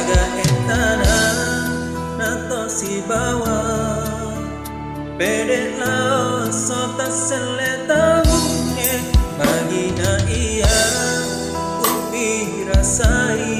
jaga etana nato si bawa pede lao sota seleta bunye bagi na iya ubi rasai